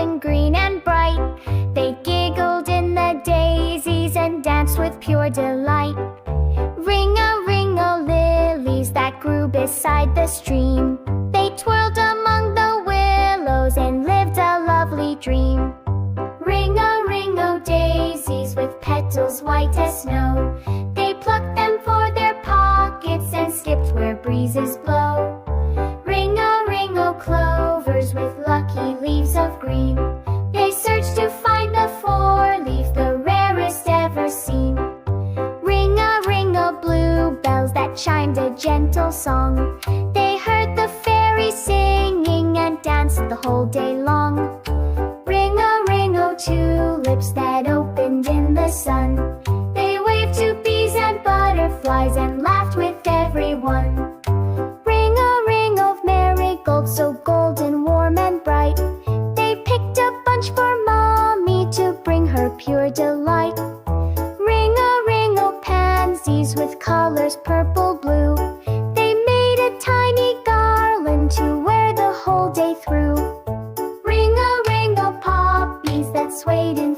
and green and bright. They giggled in the daisies and danced with pure delight. Ring-a-ring-a lilies that grew beside the stream. They twirled among the willows and lived a lovely dream. Ring-a-ring-o daisies with petals white as snow. They plucked them for their pockets and skipped where breezes blow. Ring-a-ring-o clovers with lucky leaves of green. They searched to find the four-leaf, the rarest ever seen. Ring-a-ring-o bluebells that chimed a gentle song. They heard the fairies singing and danced the whole day long. Ring-a-ring-o tulips that opened in the sun. They waved to bees and butterflies and laughed with everyone. Ring-a-ring-o marigolds so golden, warm and bright. They picked a bunch for Mommy to bring her pure delight. Ring-a-ring-o pansies with colors purple, blue. They made a tiny garland to wear the whole day through. Ring-a-ring-o poppies that swayed in